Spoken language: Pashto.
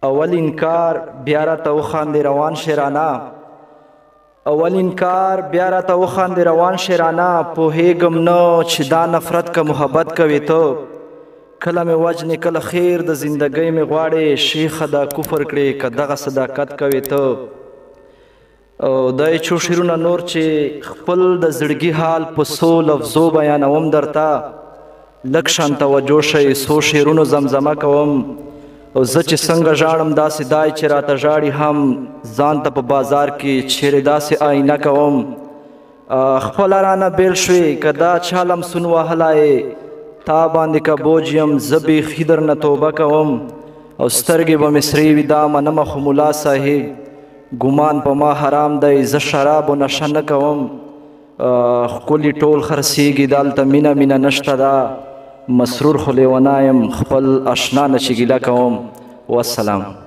اول انکار بیا راته وخاندې روان شیرانه اول انکار بیا راته وخاندې روان شیرانه پوهېږم نه چې دا نفرت که محبت کوي ته کله مې وجنې کله خیر د زندګۍ مې غواړې شیخه دا کفر کړې که دغه صداقت کوي ته او دای څو شعرونه نور چې خپل د زړګي حال په څو لفظو بیانوم درته لږ شان توجه شئ څو شعرونو زمزمه کوم او زه چې څنګه ژاړم داسې دای چې راته ژاړي هم ځان ته په بازار کې چیرې داسې آینه کوم خپله رانه بیل شوې که دا چا لمسون وهلی تا باندې که بوج یم زه بیخي درنه توبه کوم او سترګې به مې سرې وي دا منمه خو ملا صاحب ګمان په ما حرام دی زه شراب و نشه نه کوم ښکلي ټول خرڅېږي دلته مینه مینه نشته ده مسرور خو لیونه یم خپل اشنا نه چې ګیله کوم والسلام